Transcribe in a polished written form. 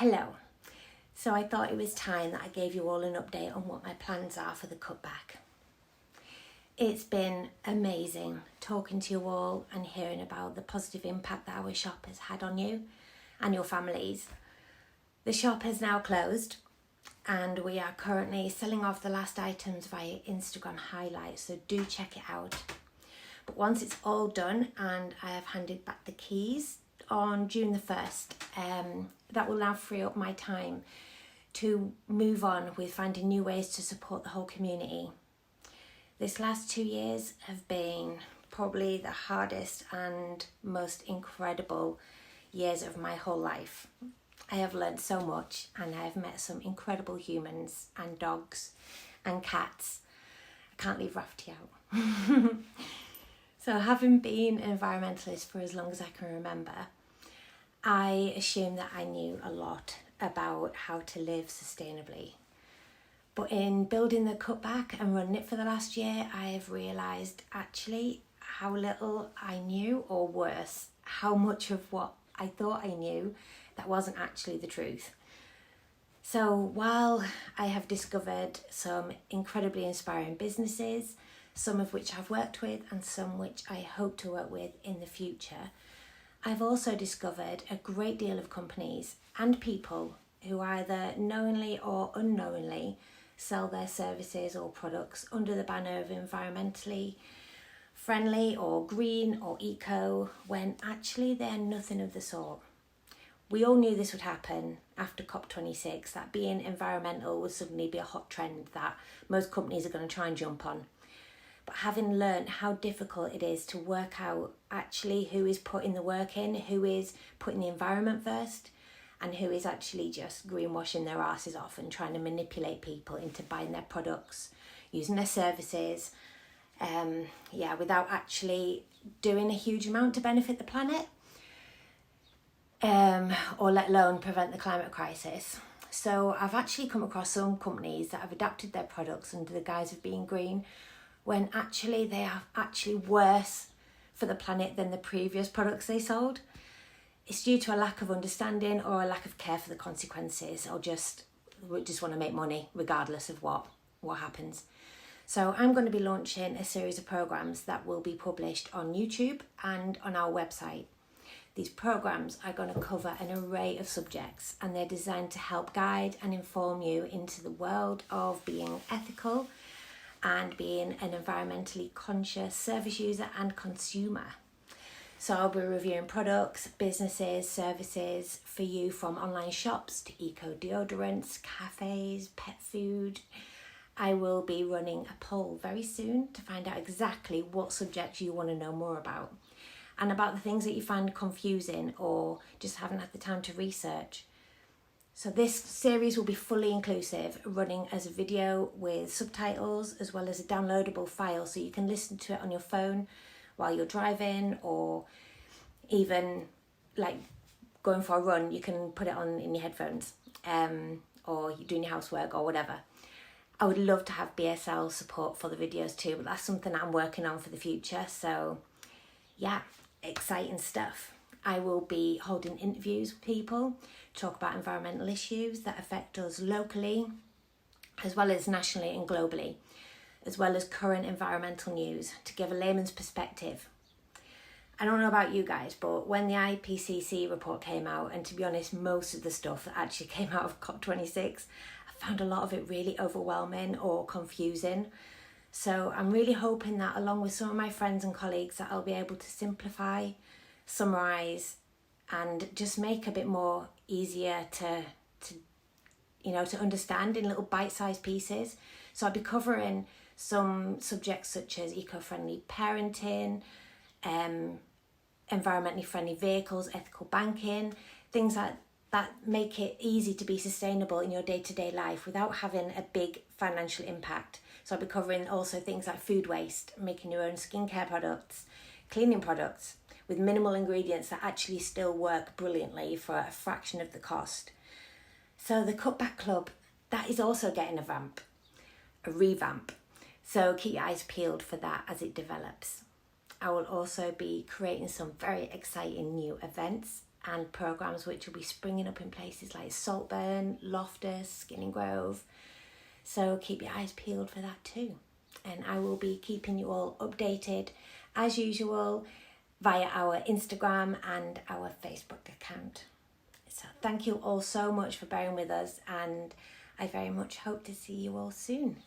Hello. So I thought it was time that I gave you all an update on what my plans are for the cutback. It's been amazing talking to you all and hearing about the positive impact that our shop has had on you and your families. The shop has now closed and we are currently selling off the last items via Instagram highlights, so do check it out. But once it's all done and I have handed back the keys on June the 1st, that will now free up my time to move on with finding new ways to support the whole community. This last 2 years have been probably the hardest and most incredible years of my whole life. I have learned so much and I have met some incredible humans and dogs and cats. I can't leave Rafty out. So having been an environmentalist for as long as I can remember, I assumed that I knew a lot about how to live sustainably. But in building the cutback and running it for the last year, I have realised actually how little I knew, or worse, how much of what I thought I knew that wasn't actually the truth. So while I have discovered some incredibly inspiring businesses, some of which I've worked with and some which I hope to work with in the future, I've also discovered a great deal of companies and people who either knowingly or unknowingly sell their services or products under the banner of environmentally friendly or green or eco, when actually they're nothing of the sort. We all knew this would happen after COP26, that being environmental would suddenly be a hot trend that most companies are going to try and jump on. But having learned how difficult it is to work out actually who is putting the work in, who is putting the environment first, and who is actually just greenwashing their asses off and trying to manipulate people into buying their products, using their services, without actually doing a huge amount to benefit the planet, or let alone prevent the climate crisis. So I've actually come across some companies that have adapted their products under the guise of being green, when actually they are actually worse for the planet than the previous products they sold. It's due to a lack of understanding or a lack of care for the consequences, or just want to make money regardless of what happens. So I'm going to be launching a series of programs that will be published on YouTube and on our website. These programs are going to cover an array of subjects, and they're designed to help guide and inform you into the world of being ethical and being an environmentally conscious service user and consumer. So I'll be reviewing products, businesses, services for you, from online shops to eco deodorants, cafes, pet food. I will be running a poll very soon to find out exactly what subjects you want to know more about, and about the things that you find confusing or just haven't had the time to research. So this series will be fully inclusive, running as a video with subtitles as well as a downloadable file, so you can listen to it on your phone while you're driving, or even like going for a run. You can put it on in your headphones, or you're doing your housework or whatever. I would love to have BSL support for the videos too, but that's something that I'm working on for the future. So yeah, exciting stuff. I will be holding interviews with people, talk about environmental issues that affect us locally, as well as nationally and globally, as well as current environmental news to give a layman's perspective. I don't know about you guys, but when the IPCC report came out, and to be honest, most of the stuff that actually came out of COP26, I found a lot of it really overwhelming or confusing. So I'm really hoping that, along with some of my friends and colleagues, that I'll be able to simplify, summarise, and just make a bit more easier to understand in little bite-sized pieces. So I'll be covering some subjects such as eco-friendly parenting, environmentally friendly vehicles, ethical banking, things like that make it easy to be sustainable in your day-to-day life without having a big financial impact. So I'll be covering also things like food waste, making your own skincare products, cleaning products with minimal ingredients that actually still work brilliantly for a fraction of the cost. So the Cutback Club, that is also getting a revamp. So keep your eyes peeled for that as it develops. I will also be creating some very exciting new events and programmes which will be springing up in places like Saltburn, Loftus, Skinning Grove. So keep your eyes peeled for that too. And I will be keeping you all updated as usual via our Instagram and our Facebook account. So thank you all so much for bearing with us, and I very much hope to see you all soon.